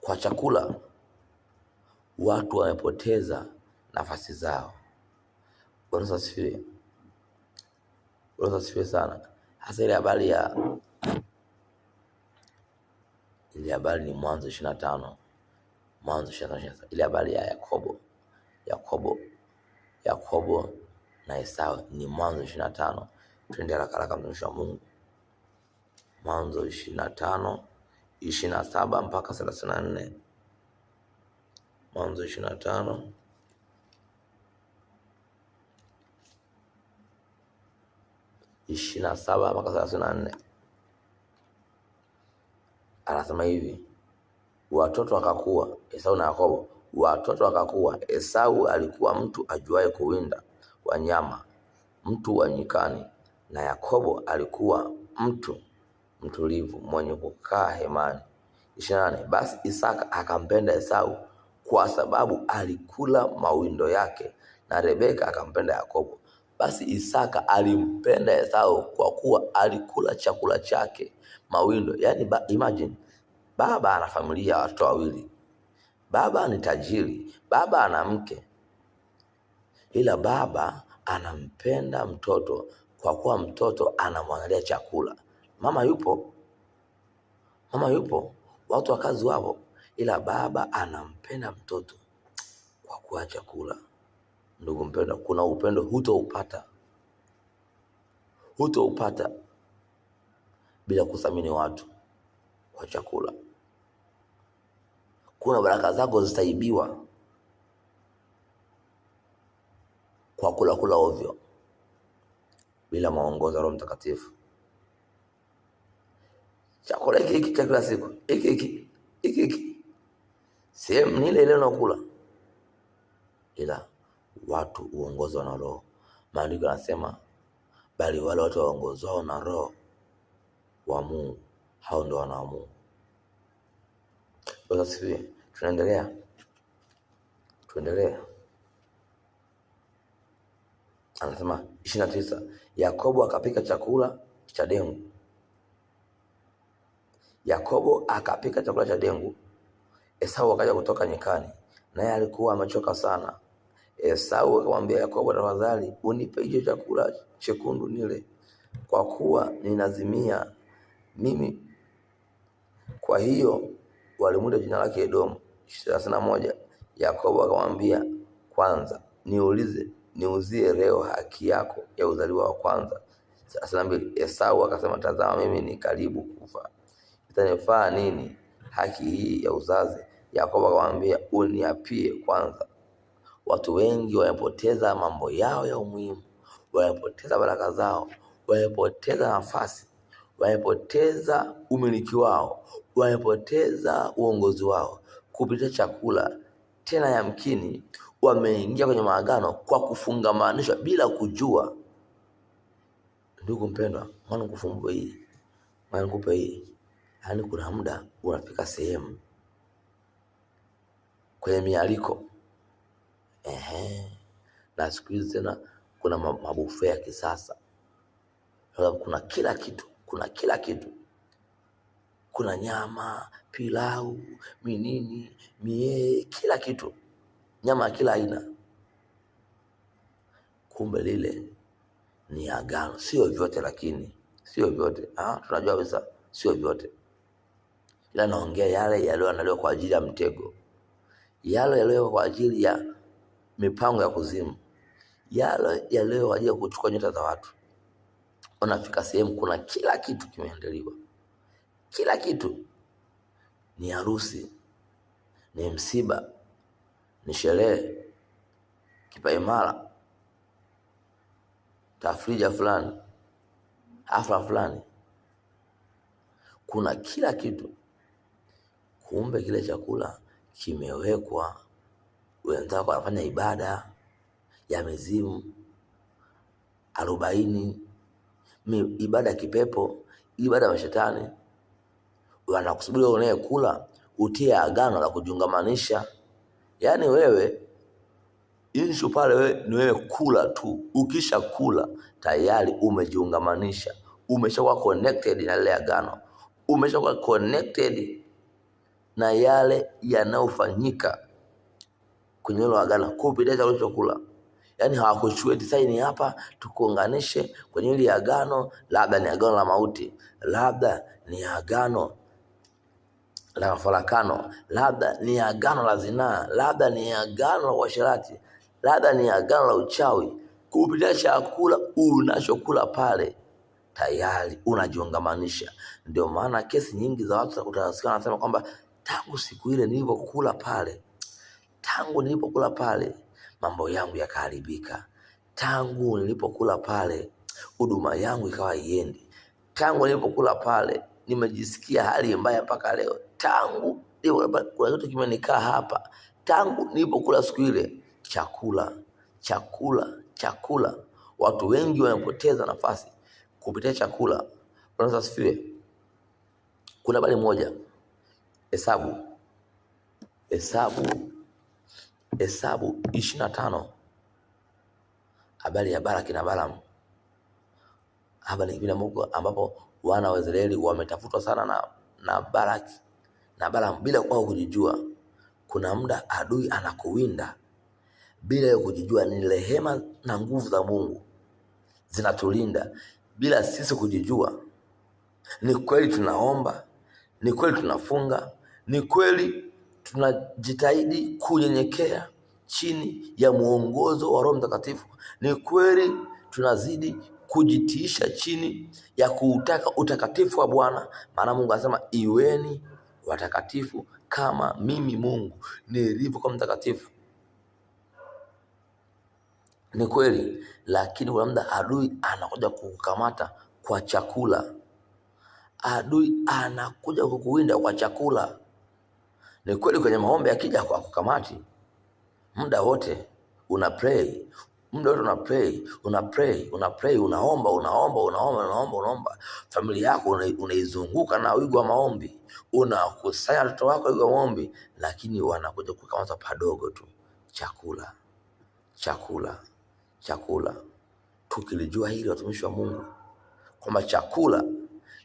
Kwa chakula watu wamepoteza nafasi zao. Bwana asifiwe. Bwana asifiwe sana. Hasa ile habari ni Mwanzo 25. Mwanzo 25. Ile habari ya Yakobo na Esau ni Mwanzo 25. Twende haraka mtumishi wa Mungu. Mwanzo 25, 27 mpaka 34. Mwanzo 25 27 mpaka 34. Anasema hivi, watoto wakakuwa, Esau na Yakobo, watoto wakakuwa. Esau alikuwa mtu ajuaye kuwinda wanyama, mtu wa nyikani, na Yakobo alikuwa mtu mtulivu, mwenye kukaa hemani. 28. Basi Isaka akampenda Esau kwa sababu alikula mawindo yake, na Rebeka akampenda Yakobo. Basi Isaka alimpenda Esau kwa kuwa alikula chakula chake mawindo. Yani imagine, baba ana familia ya watoto wawili, baba ni tajiri, baba ana mke, ila baba anampenda mtoto kwa kuwa mtoto anamwangalia chakula. Mama yupo, watu wa kazi wapo, ila baba anampenda mtoto kwa kuwa chakula. Ndugu mpendwa, kuna upendo hutoupata bila kuthamini watu kwa chakula. Kuna baraka zako zitaibiwa kwa kula ovyo bila maongozo ya Roho Mtakatifu. Chakula hiki cha kila siku, hiki sehemu ni ile unakula, ila watu uongozwa na Roho. Maandiko yanasema, bali wale watu waongozwao na Roho wa Mungu, hao ndio wana wa Mungu. Basi tuendelea. Anasema 29, Yakobo akapika chakula cha dengu. Yakobo akapika chakula cha dengu. Esau akaja kutoka nyikani, naye alikuwa amechoka sana. Esau akamwambia Yakobo, tafadhali unipe hicho chakula chekundu nile, kwa kuwa ninazimia mimi. Kwa hiyo walimuita jina lake Edomu. 31. Yakobo akamwambia, kwanza niuzie leo haki yako ya uzaliwa wa kwanza. 32. Esau akasema, tazama, mimi ni karibu kufa, itanifaa nini haki hii ya uzazi? Yakobo akamwambia, uniapie kwanza. Watu wengi wamepoteza mambo yao ya umuhimu, wamepoteza baraka zao, wamepoteza nafasi, wamepoteza umiliki wao, wamepoteza uongozi wao kupitia chakula. Tena yamkini wameingia kwenye maagano kwa kufungamanishwa bila kujua. Ndugu mpendwa, maana kufumbua hii, maana kupe hii, yani kuna muda unafika sehemu kwenye mialiko, na siku hizi tena kuna mabuffet ya kisasa. Kuna kila kitu, kuna nyama, pilau, minini, kila kitu, nyama ya kila aina. Kumbe lile ni agano. Sio vyote, lakini sio vyote. Tunajua kabisa sio vyote, ila naongea yale yaliyoandaliwa kwa ajili ya mtego, yale yaliyo kwa ajili ya mipango ya kuzimu, yale yaliyo kwa ajili ya kuchukua nyota za watu. Unafika sehemu kuna kila kitu kimeandaliwa, kila kitu. Ni harusi, ni msiba, ni sherehe, kipaimara, tafrija fulani, hafla fulani, kuna kila kitu. Kumbe kile chakula kimewekwa, wenzako wanafanya ibada ya mizimu 40, ibada ya kipepo, ibada ya mashetani. Wanakusubiri unayekula utie agano la kujiungamanisha. Yani wewe issue pale wewe ni wewe kula tu. Ukisha kula tayari umejiungamanisha, umeshakuwa connected na ile agano, umeshakuwa connected na yale yanayofanyika kwenye hilo agano kupitia chakula chokula. Yaani hawakuchukua saini hapa tukuunganishe kwenye hili agano, labda ni agano la mauti, labda ni agano la mafarakano, labda ni agano la zinaa, labda ni agano la uasherati, labda ni agano la uchawi. Kupitia chakula unachokula pale tayari unajiungamanisha. Ndio maana kesi nyingi za watu utasikia wanasema kwamba tangu siku ile nilipokula pale mambo yangu yakaharibika, tangu nilipokula pale huduma yangu ikawa iendi, tangu nilipokula pale nimejisikia hali mbaya mpaka leo, tangu kuna kitu kimenikaa hapa, tangu nilipokula siku ile. Chakula. Watu wengi wanapoteza nafasi kupitia chakula. Bwana asifiwe. Kuna habari moja, Hesabu 25, habari ya Balaki na Balaam. Hapa ni kipindi ambapo wana wa Israeli wametafutwa sana na Balaki na Balaam bila kwao kujijua. Kuna muda adui anakuwinda bila ya kujijua. Ni rehema na nguvu za Mungu zinatulinda bila sisi kujijua. Ni kweli tunaomba, ni kweli tunafunga, ni kweli tunajitahidi kunyenyekea chini ya muongozo wa Roho Mtakatifu, ni kweli tunazidi kujitiisha chini ya kuutaka utakatifu wa Bwana, maana Mungu anasema iweni watakatifu kama mimi Mungu nilivyo kwa mtakatifu. Ni kweli, lakini kuna muda adui anakuja kukukamata kwa chakula. Adui anakuja kukuwinda kwa chakula. Ni kweli, kwenye maombi akija kwa kukamati, muda wote una pray, unaomba. Familia yako unaizunguka na wigo wa maombi, unakusanya watoto wako wigo wa maombi, lakini wanakuja kukamata padogo tu, chakula. Tukilijua hili watumishi wa Mungu, kwamba chakula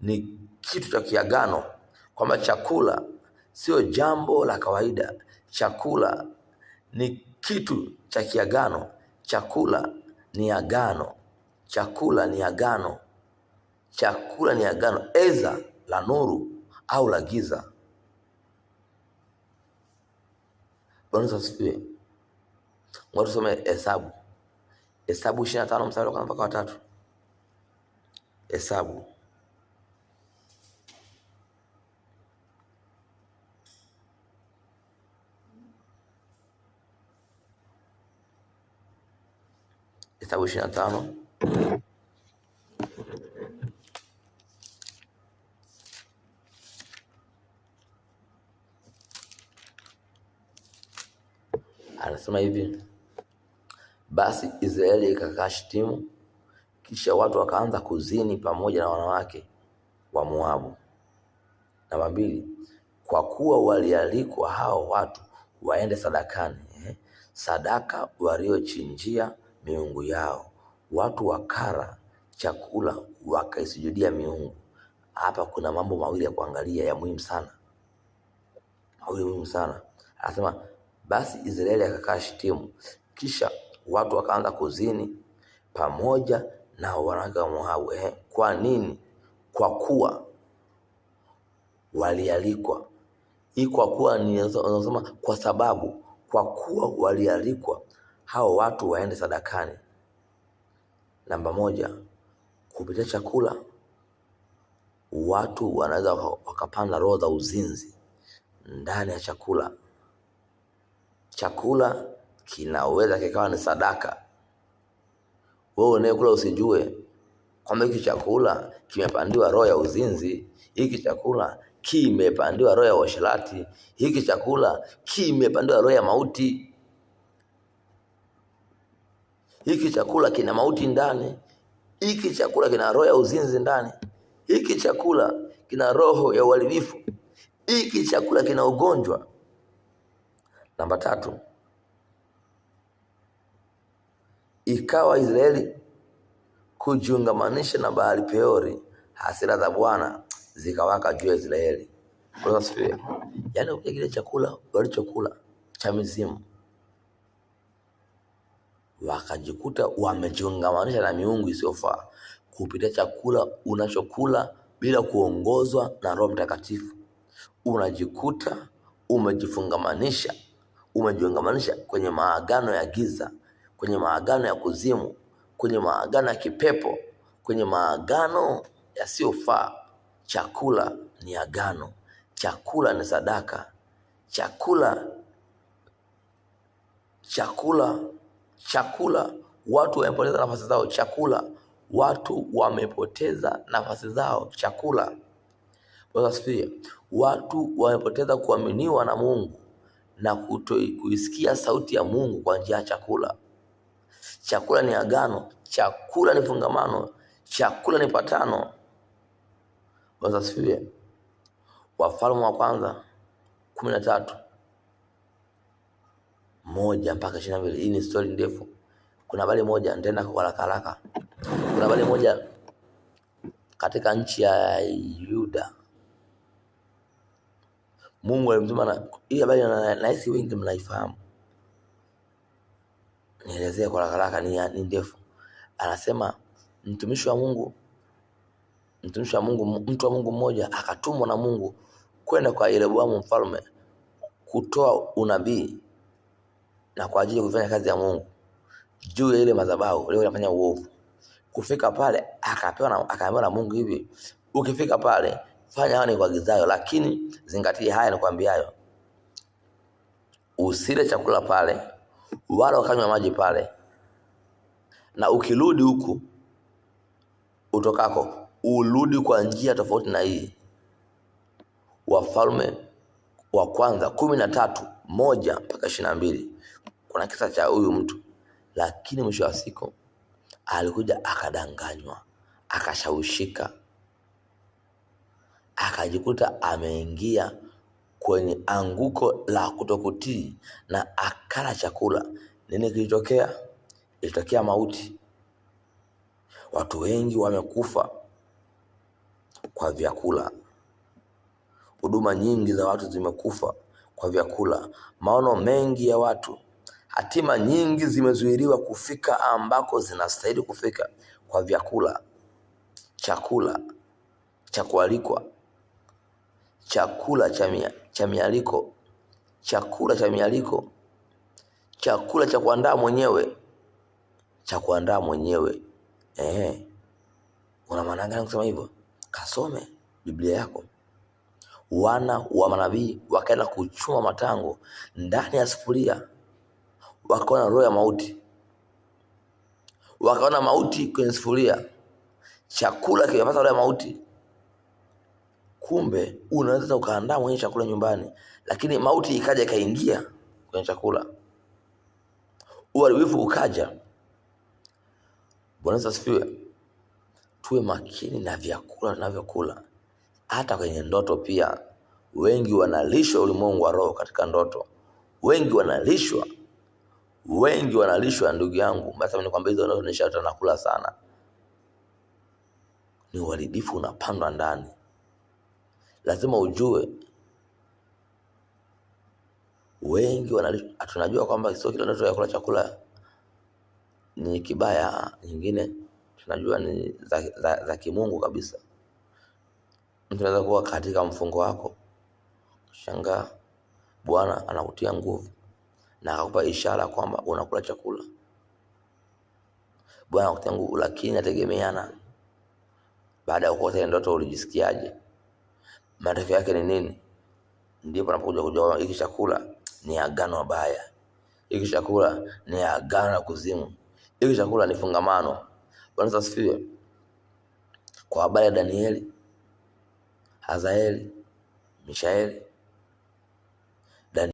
ni kitu cha kiagano, kwamba chakula sio jambo la kawaida, chakula ni kitu cha kiagano, chakula ni agano, eza la nuru au la giza. Bwana asifiwe. Ngoja tusome Hesabu 25 mstari wa 1 mpaka 3. Hesabu 25 anasema hivi: basi Israeli ikakaa Shitimu, kisha watu wakaanza kuzini pamoja na wanawake wa Moabu. Namba 2, kwa kuwa walialikwa hao watu waende sadakani, sadaka waliochinjia miungu yao, watu wakara chakula wakaisujudia miungu. Hapa kuna mambo mawili ya kuangalia ya muhimu sana, Anasema basi Israeli akakaa Shitimu, kisha watu wakaanza kuzini pamoja na wanawake wa Moabu. Kwa nini? Kwa kuwa walialikwa. Hii kwa kuwa ni unasema kwa sababu, kwa kuwa walialikwa hao watu waende sadakani. Namba 1, kupitia chakula watu wanaweza wakapanda roho za uzinzi ndani ya chakula. Chakula kinaweza kikawa ni sadaka. Wewe unayekula usijue kwamba hiki chakula kimepandiwa roho ya uzinzi, hiki chakula kimepandiwa roho ya uasherati, hiki chakula kimepandiwa roho ya mauti, hiki chakula kina mauti ndani, hiki chakula kina roho ya uzinzi ndani, hiki chakula kina roho ya uharibifu, hiki chakula kina ugonjwa. Namba 3, ikawa Israeli kujiungamanisha na Baali Peori, hasira za Bwana zikawaka juu ya Israeli. Bwana asifiwe. Yaani kile chakula walichokula cha mizimu, wakajikuta wamejiungamanisha na miungu isiyofaa kupitia chakula unachokula bila kuongozwa na Roho Mtakatifu. Unajikuta umejiungamanisha kwenye maagano ya giza, kwenye maagano ya kuzimu, kwenye maagano ya kipepo, kwenye maagano yasiyofaa. Chakula ni agano, chakula ni sadaka, chakula watu wamepoteza nafasi zao. Watu wamepoteza nafasi zao. Watu wamepoteza kuaminiwa na Mungu na kuisikia sauti ya Mungu kwa njia ya chakula. Chakula ni agano, chakula ni fungamano, chakula ni patano. Asifiwe. Wafalme wa kwanza 13:1-22. Hii ni story ndefu. Kuna habari moja nitaenda kwa haraka. Kuna habari moja katika nchi ya Yuda. Mungu alimtuma na hii habari nahisi wengi mnaifahamu. Nielezea kwa haraka, ni ndefu. Anasema mtu wa Mungu mmoja akatumwa na Mungu kwenda kwa Yeroboamu mfalme kutoa unabii na kwa ajili ya kufanya kazi ya Mungu juu ya ile madhabahu ile inafanya uovu. Kufika pale akaambiwa na Mungu hivi, ukifika pale fanya haya nikuagizayo, lakini zingatia haya nikwambiayo. Usile chakula pale wala ukanywa maji pale, na ukirudi huku utokako urudi kwa njia tofauti na hii. Wafalme wa kwanza 13:1-22. Kuna kisa cha huyu mtu, lakini mwisho wa siku alikuja akadanganywa, akashawishika, akajikuta ameingia kwenye anguko la kutokutii na akala chakula. Nini kilitokea? Ilitokea mauti. Watu wengi wamekufa kwa vyakula. Huduma nyingi za watu zimekufa kwa vyakula. Maono mengi ya watu, hatima nyingi zimezuiliwa kufika ambako zinastahili kufika kwa vyakula. Chakula cha kualikwa, chakula cha mialiko, chakula cha kuandaa mwenyewe, Una maana gani kusema hivyo? Kasome Biblia yako. Wana wa manabii wakaenda kuchuma matango ndani ya sufuria, wakaona roho ya mauti, wakaona mauti kwenye sufuria, chakula kimepata roho ya mauti. Kumbe unaweza ukaandaa mwenye chakula nyumbani, lakini mauti ikaja ikaingia kwenye chakula, uharibifu ukaja. Bwana asifiwe. Tuwe makini na vyakula tunavyokula. Hata kwenye ndoto pia, wengi wanalishwa ulimwengu wa roho katika ndoto. Wengi wanalishwa ndugu yangu. Basi nikwambia hizo ndoto nishaota nakula sana. Ni uharibifu unapandwa ndani. Lazima ujue. Wengi wanalishwa. Tunajua kwamba sio kila ndoto ya kula chakula ni kibaya. Nyingine tunajua ni za kimungu kabisa. Mtu anaweza kuwa katika mfungo wako, shangaa Bwana anakutia nguvu na akakupa ishara kwamba unakula chakula. Bwana anakutia nguvu, lakini inategemeana baada ya kuota ndoto ulijisikiaje, matokeo yake ni nini. Ndipo unapokuja kujua hiki chakula ni agano baya, hiki chakula ni agano la kuzimu, hiki chakula ni fungamano. Bwana asifiwe. Kwa habari ya Danieli, Hazaeli, Mishaeli,